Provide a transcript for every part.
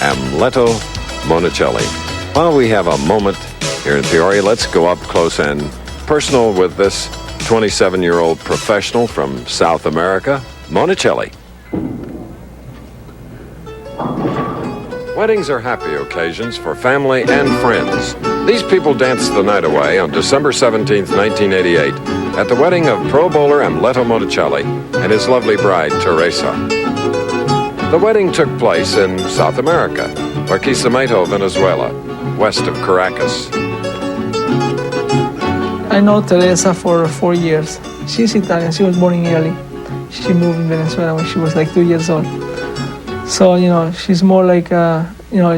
Amleto, Monacelli. While we have a moment here in Peoria, let's go up close and personal with this 27-year-old professional from South America, Monacelli. Weddings are happy occasions for family and friends. These people danced the night away on December 17, 1988, at the wedding of pro bowler Amleto Monacelli and his lovely bride, Teresa. The wedding took place in South America, Barquisimeto, Venezuela, west of Caracas. I know Teresa for 4 years. She's Italian. She was born in Italy. She moved in Venezuela when she was like 2 years old. So, she's more like,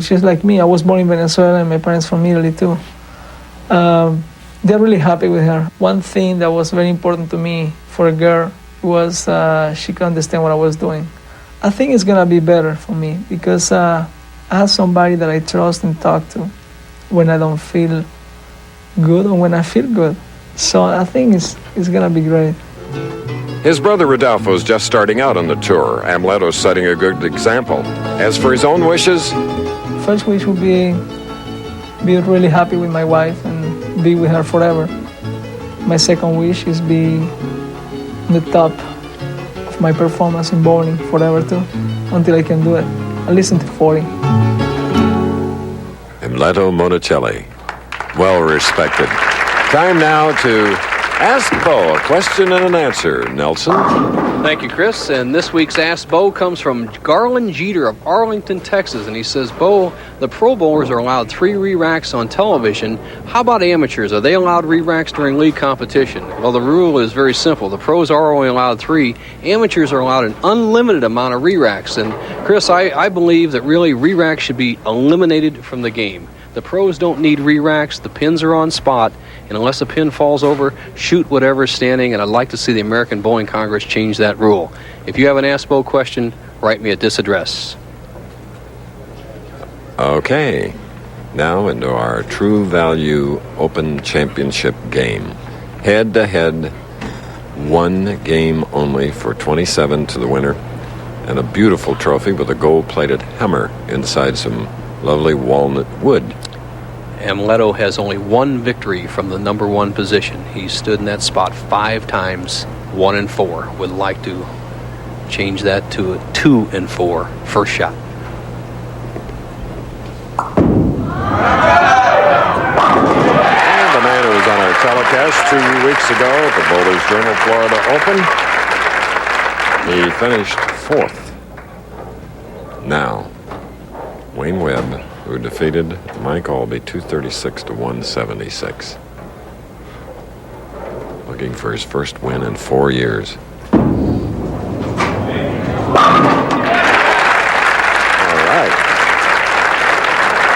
she's like me. I was born in Venezuela and my parents from Italy too. They're really happy with her. One thing that was very important to me for a girl was she could understand what I was doing. I think it's going to be better for me because I have somebody that I trust and talk to when I don't feel good or when I feel good. So I think it's going to be great. His brother Rodolfo's just starting out on the tour. Amleto's setting a good example. As for his own wishes, first wish would be really happy with my wife and be with her forever. My second wish is be on the top of my performance in bowling forever too, until I can do it. At least until 40. Amleto Monacelli, well respected. Time now to Ask Bo, a question and an answer. Nelson? Thank you, Chris. And this week's Ask Bo comes from Garland Jeter of Arlington, Texas. And he says, Bo, the pro bowlers are allowed 3 re-racks on television. How about amateurs? Are they allowed re-racks during league competition? Well, the rule is very simple. The pros are only allowed 3. Amateurs are allowed an unlimited amount of re-racks. And, Chris, I believe that really re-racks should be eliminated from the game. The pros don't need re-racks. The pins are on spot. And unless a pin falls over, shoot whatever's standing. And I'd like to see the American Bowling Congress change that rule. If you have an Ask Bo question, write me at this address. Okay. Now into our True Value Open Championship game. Head-to-head, 1 game only for 27 to the winner. And a beautiful trophy with a gold-plated hammer inside some lovely walnut wood. Amleto has only 1 victory from the number 1 position. He stood in that spot 5 times, 1 and 4. Would like to change that to a 2 and 4 first shot. And the man who was on our telecast 2 weeks ago at the Bowlers Journal Florida Open, he finished 4th. Now, Wayne Webb, who defeated Mike Albee 236 to 176. Looking for his first win in 4 years. All right.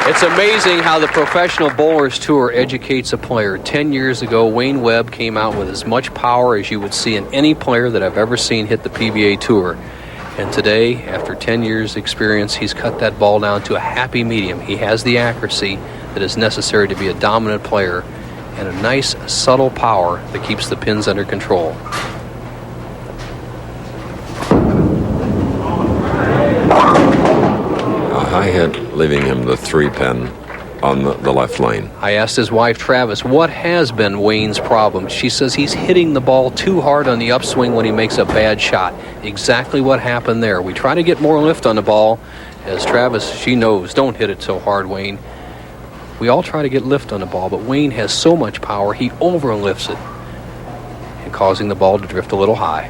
It's amazing how the Professional Bowlers Tour educates a player. 10 years ago, Wayne Webb came out with as much power as you would see in any player that I've ever seen hit the PBA Tour. And today, after 10 years' experience, he's cut that ball down to a happy medium. He has the accuracy that is necessary to be a dominant player and a nice, subtle power that keeps the pins under control. A high hit, leaving him the 3-pin on the left lane. I asked his wife, Travis, what has been Wayne's problem? She says he's hitting the ball too hard on the upswing when he makes a bad shot. Exactly what happened there. We try to get more lift on the ball. As Travis, she knows, don't hit it so hard, Wayne. We all try to get lift on the ball, but Wayne has so much power, he overlifts it, and causing the ball to drift a little high.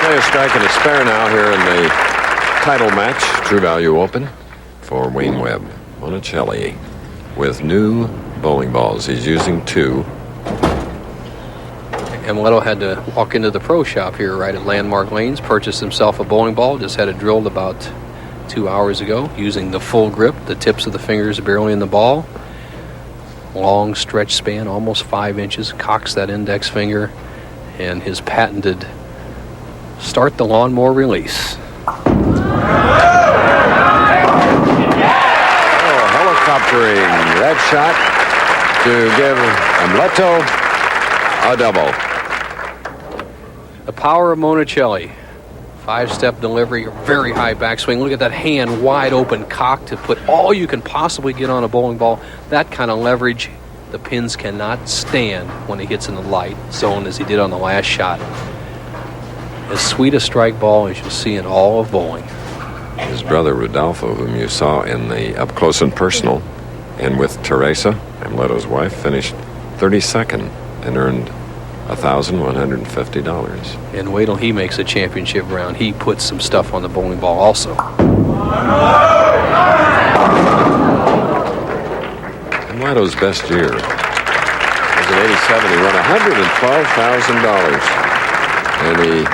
Play a strike and a spare now here in the title match, True Value Open, for Wayne Webb. Monacelli with new bowling balls. He's using 2. Amleto had to walk into the pro shop here right at Landmark Lanes, purchase himself a bowling ball, just had it drilled about 2 hours ago, using the full grip, the tips of the fingers barely in the ball. Long stretch span, almost 5 inches, cocks that index finger, and his patented start the lawnmower release. Helicoptering that shot to give Amleto a double. The power of Monacelli. 5-step delivery, very high backswing. Look at that hand wide open, cocked to put all you can possibly get on a bowling ball. That kind of leverage, the pins cannot stand when he hits in the light zone as he did on the last shot. As sweet a strike ball as you'll see in all of bowling. His brother Rodolfo, whom you saw in the up close and personal, and with Teresa, Amleto's wife, finished 32nd and earned $1,150. And wait till he makes a championship round. He puts some stuff on the bowling ball also. Amleto's best year was in '87. He won $112,000. And he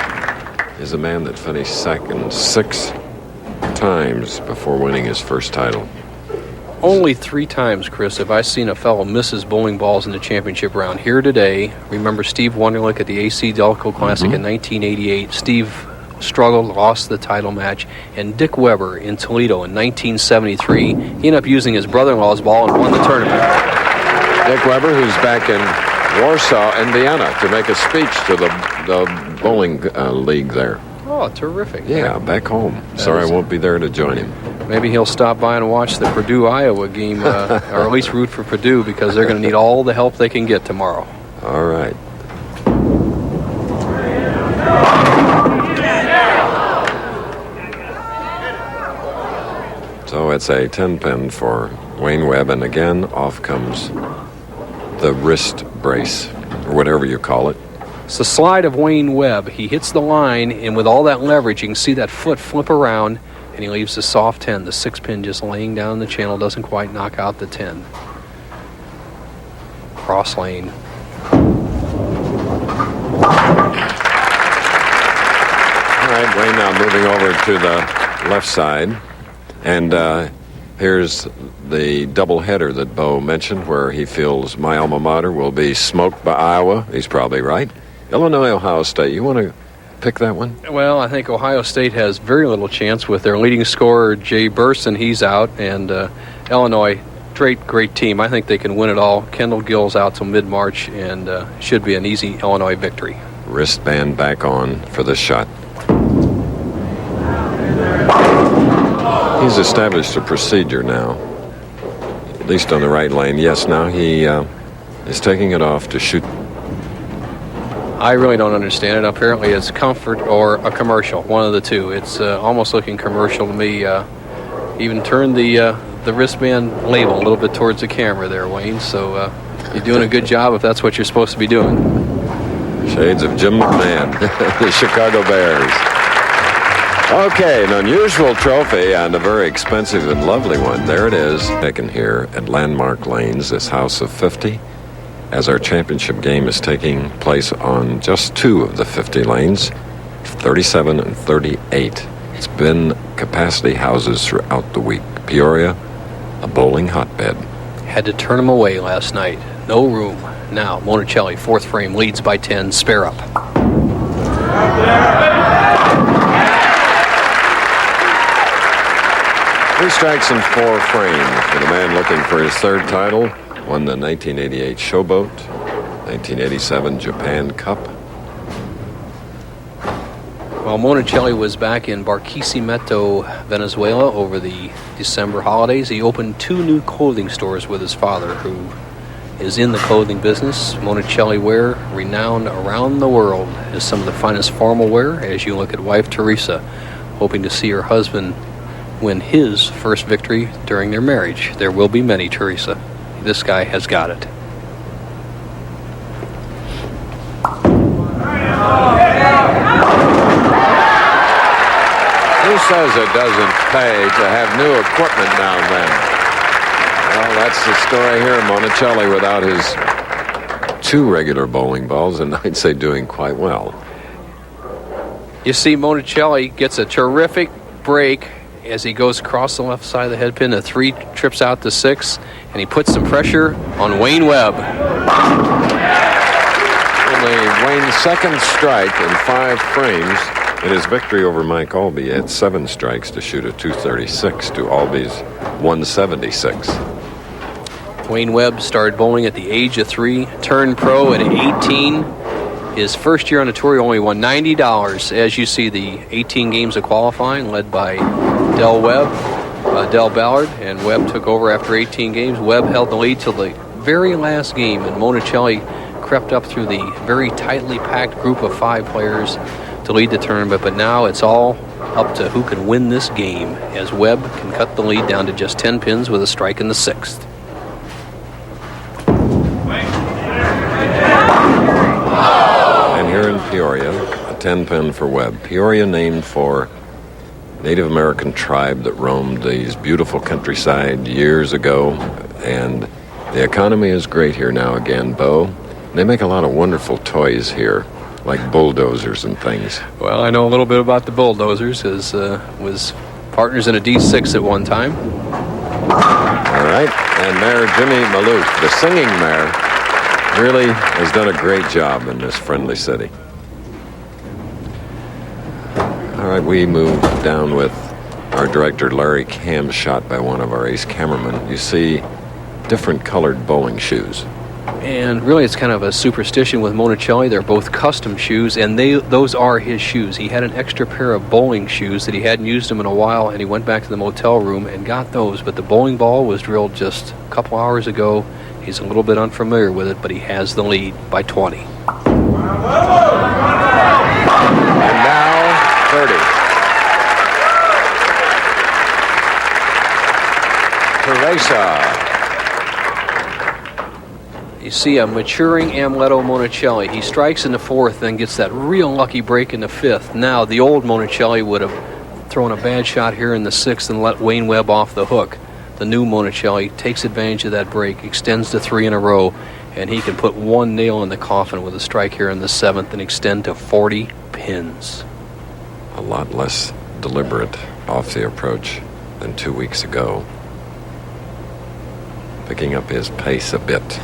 is a man that finished second 6 times before winning his first title. Only 3 times, Chris, have I seen a fellow miss his bowling balls in the championship round. Here today, remember Steve Wunderlich at the AC Delco Classic in 1988. Steve struggled, lost the title match. And Dick Weber in Toledo in 1973, he ended up using his brother-in-law's ball and won the tournament. Dick Weber, who's back in Warsaw, Indiana, to make a speech to the bowling league there. Oh, terrific. Yeah, back home. Sorry I won't be there to join him. Maybe he'll stop by and watch the Purdue-Iowa game, or at least root for Purdue, because they're going to need all the help they can get tomorrow. All right. So it's a 10-pin for Wayne Webb, and again, off comes the wrist brace, or whatever you call it. It's the slide of Wayne Webb. He hits the line, and with all that leverage, you can see that foot flip around, and he leaves the soft 10. The 6-pin just laying down the channel, doesn't quite knock out the 10. Cross lane. All right, Wayne now moving over to the left side. And here's the doubleheader that Bo mentioned, where he feels my alma mater will be smoked by Iowa. He's probably right. Illinois, Ohio State. You want to pick that one? Well, I think Ohio State has very little chance with their leading scorer, Jay Burson. He's out. And Illinois, great team. I think they can win it all. Kendall Gill's out till mid-March, and should be an easy Illinois victory. Wristband back on for the shot. He's established a procedure now, at least on the right lane. Yes, now he is taking it off to shoot. I really don't understand it. Apparently it's comfort or a commercial, one of the two. It's almost looking commercial to me. Even turned the wristband label a little bit towards the camera there, Wayne. So you're doing a good job if that's what you're supposed to be doing. Shades of Jim McMahon, the Chicago Bears. Okay, an unusual trophy and a very expensive and lovely one. There it is, taken here at Landmark Lanes, this house of 50, as our championship game is taking place on just 2 of the 50 lanes, 37 and 38. It's been capacity houses throughout the week. Peoria, a bowling hotbed. Had to turn them away last night. No room. Now, Monacelli, 4th frame, leads by 10, spare up. 3 strikes and 4 frames for the man looking for his 3rd title. Won the 1988 Showboat, 1987 Japan Cup. Well, Monacelli was back in Barquisimeto, Venezuela over the December holidays. He opened 2 new clothing stores with his father, who is in the clothing business. Monacelli wear, renowned around the world as some of the finest formal wear, as you look at wife Teresa, hoping to see her husband win his first victory during their marriage. There will be many, Teresa. This guy has got it. Who says it doesn't pay to have new equipment now and then? Well, that's the story here. Monacelli without his 2 regular bowling balls, and I'd say doing quite well. You see Monacelli gets a terrific break as he goes across the left side of the head pin. The 3 trips out to 6, and he puts some pressure on Wayne Webb. Only Wayne's 2nd strike in 5 frames in his victory over Mike Albee. He had 7 strikes to shoot a 236 to Albee's 176. Wayne Webb started bowling at the age of 3, turned pro at 18. His first year on the tour, he only won $90. As you see, the 18 games of qualifying led by Del Ballard, and Webb took over after 18 games. Webb held the lead till the very last game, and Monacelli crept up through the very tightly packed group of 5 players to lead the tournament. But now it's all up to who can win this game, as Webb can cut the lead down to just 10 pins with a strike in the 6th. And here in Peoria, a 10-pin for Webb. Peoria named for Native American tribe that roamed these beautiful countryside years ago, and the economy is great here now again, Bo. They make a lot of wonderful toys here, like bulldozers and things. Well, I know a little bit about the bulldozers, as was partners in a D6 at one time. All right, and Mare Jimmy Maloof, the singing mare, really has done a great job in this friendly city. All right, we move down with our director, Larry Cam's shot by one of our ace cameramen. You see different colored bowling shoes. And really, it's kind of a superstition with Monacelli. They're both custom shoes, and those are his shoes. He had an extra pair of bowling shoes that he hadn't used them in a while, and he went back to the motel room and got those. But the bowling ball was drilled just a couple hours ago. He's a little bit unfamiliar with it, but he has the lead by 20. And now 30. Teresa. You see a maturing Amleto Monacelli. He strikes in the 4th, then gets that real lucky break in the 5th. Now, the old Monacelli would have thrown a bad shot here in the 6th and let Wayne Webb off the hook. The new Monacelli takes advantage of that break, extends to 3 in a row, and he can put one nail in the coffin with a strike here in the 7th and extend to 40 pins. A lot less deliberate off the approach than 2 weeks ago. Picking up his pace a bit.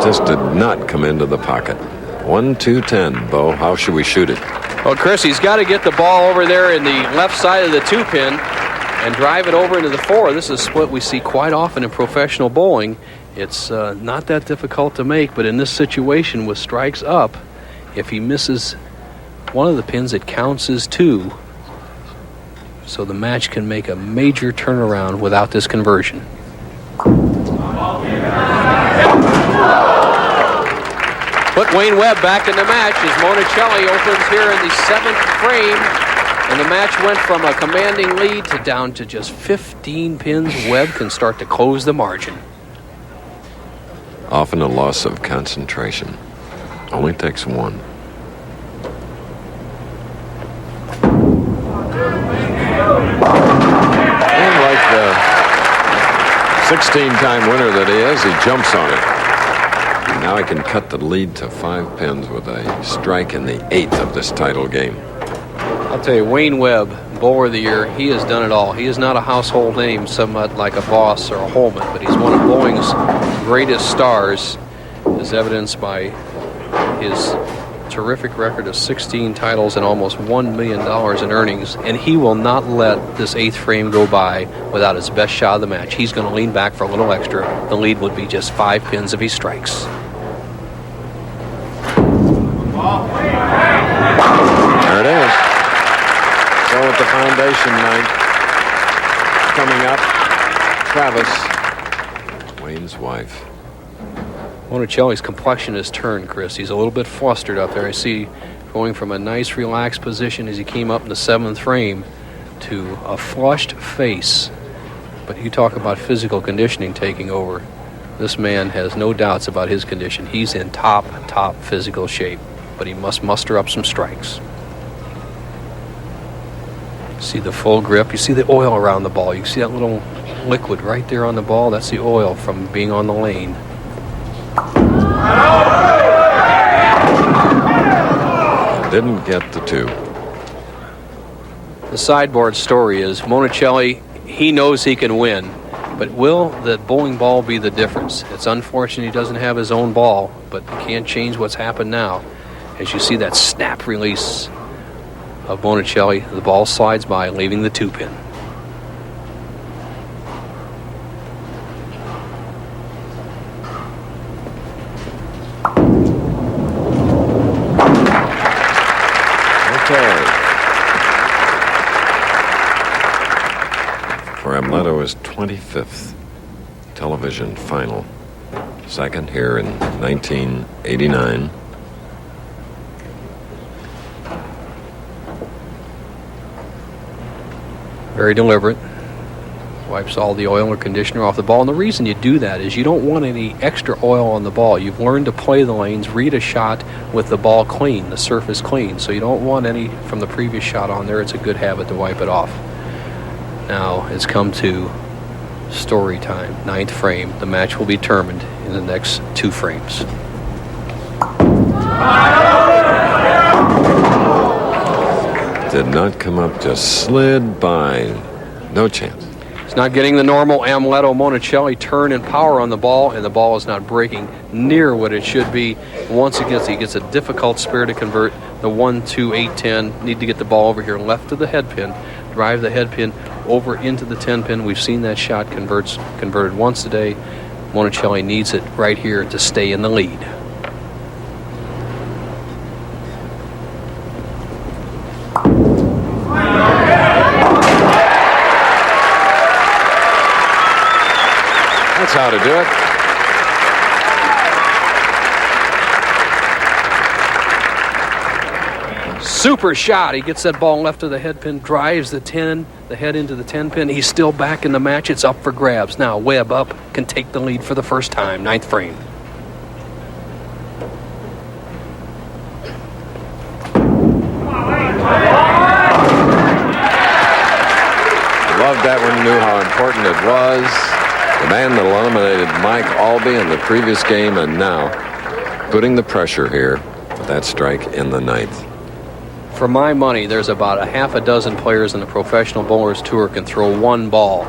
Just did not come into the pocket. 1-2-10, Bo. How should we shoot it? Well, Chris, he's got to get the ball over there in the left side of the 2-pin and drive it over into the 4. This is a split we see quite often in professional bowling. It's not that difficult to make, but in this situation with strikes up, if he misses one of the pins, it counts as 2. So the match can make a major turnaround without this conversion. Put Wayne Webb back in the match as Monacelli opens here in the 7th frame. And the match went from a commanding lead to down to just 15 pins. Webb can start to close the margin. Often a loss of concentration. Only takes one. And like the 16-time winner that he is, he jumps on it. And now he can cut the lead to 5 pins with a strike in the 8th of this title game. I'll tell you, Wayne Webb, Bowler of the Year, he has done it all. He is not a household name, somewhat like a Voss or a Holman, but he's one of bowling's greatest stars, as evidenced by his terrific record of 16 titles and almost $1 million in earnings, and he will not let this 8th frame go by without his best shot of the match. He's going to lean back for a little extra. The lead would be just 5 pins if he strikes. There it is. So with the foundation night coming up, Travis, Wayne's wife. Monacelli's complexion has turned, Chris. He's a little bit flustered up there. I see going from a nice relaxed position as he came up in the 7th frame to a flushed face. But you talk about physical conditioning taking over. This man has no doubts about his condition. He's in top physical shape, but he must muster up some strikes. See the full grip. You see the oil around the ball. You see that little liquid right there on the ball. That's the oil from being on the lane. Didn't get the 2. The sideboard story is Monacelli, he knows he can win, but will that bowling ball be the difference? It's unfortunate he doesn't have his own ball, but can't change what's happened now. As you see that snap release of Monacelli, the ball slides by, leaving the 2-pin. 25th television final. Second here in 1989. Very deliberate. Wipes all the oil or conditioner off the ball. And the reason you do that is you don't want any extra oil on the ball. You've learned to play the lanes, read a shot with the ball clean, the surface clean. So you don't want any from the previous shot on there. It's a good habit to wipe it off. Now it's come to story time. 9th frame. The match will be determined in the next 2 frames. Did not come up, just slid by. No chance. It's not getting the normal Amleto Monacelli turn and power on the ball, and the ball is not breaking near what it should be. Once he gets a difficult spare to convert. The 1, 2, 8, 10. Need to get the ball over here left of the head pin. Drive the head pin over into the 10 pin. We've seen that shot converted once today. Monacelli needs it right here to stay in the lead. That's how to do it. Super shot. He gets that ball left of the head pin, drives the head into the 10 pin. He's still back in the match. It's up for grabs. Now Webb up, can take the lead for the first time. 9th frame. Loved that one, knew how important it was. The man that eliminated Mike Albee in the previous game, and now putting the pressure here with that strike in the 9th. For my money, there's about a half a dozen players in the Professional Bowlers Tour can throw one ball.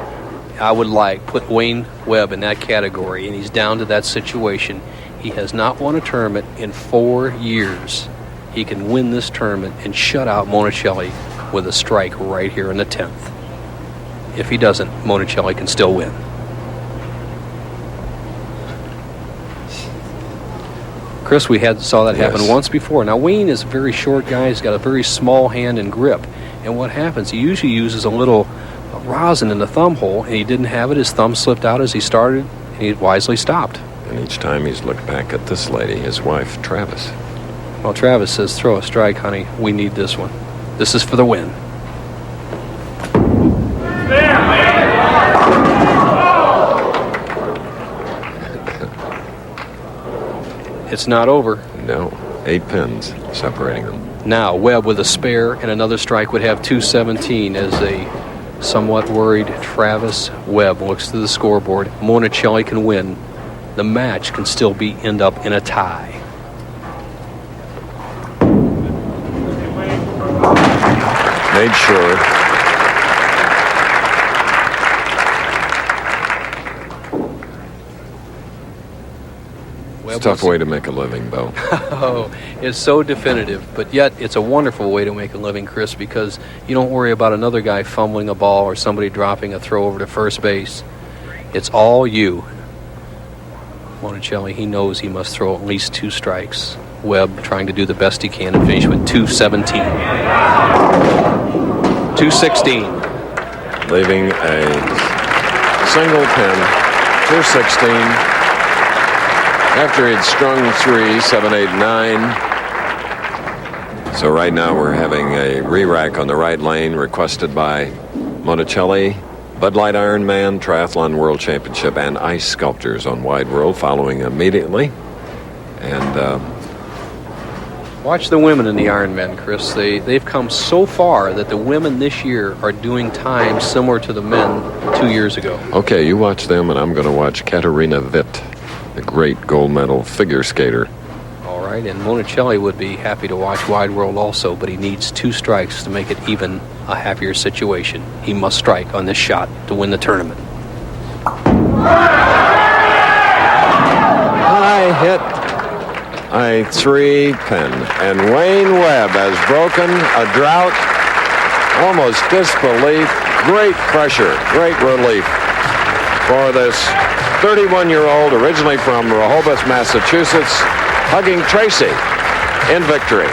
I would put Wayne Webb in that category, and he's down to that situation. He has not won a tournament in 4 years. He can win this tournament and shut out Monacelli with a strike right here in the 10th. If he doesn't, Monacelli can still win. Chris, we saw that happen once before. Now, Wayne is a very short guy. He's got a very small hand and grip. And what happens, he usually uses a little rosin in the thumb hole, and he didn't have it. His thumb slipped out as he started, and he wisely stopped. And each time he's looked back at this lady, his wife, Travis. Well, Travis says, throw a strike, honey. We need this one. This is for the win. It's not over. No, 8 pins separating them. Now Webb with a spare and another strike would have 217 as a somewhat worried Travis Webb looks to the scoreboard. Monacelli can win. The match can still end up in a tie. Made sure. It's a tough way to make a living, Bo. Oh, it's so definitive, but yet it's a wonderful way to make a living, Chris, because you don't worry about another guy fumbling a ball or somebody dropping a throw over to first base. It's all you. Monacelli, he knows he must throw at least 2 strikes. Webb trying to do the best he can and finish with 217. 216. Leaving a single pin, 216. After he'd strung 3, 7, 8, 9. So right now we're having a re-rack on the right lane requested by Monacelli, Bud Light Ironman, Triathlon World Championship, and Ice Sculptors on Wide World following immediately. And watch the women in the Ironman, Chris. They've come so far that the women this year are doing times similar to the men 2 years ago. Okay, you watch them, and I'm going to watch Katarina Witt, the great gold medal figure skater. All right, and Monacelli would be happy to watch Wide World also, but he needs 2 strikes to make it even a happier situation. He must strike on this shot to win the tournament. High hit, a 3 pin, and Wayne Webb has broken a drought. Almost disbelief, great pressure, great relief for this 31-year-old, originally from Rehoboth, Massachusetts, hugging Tracy in victory.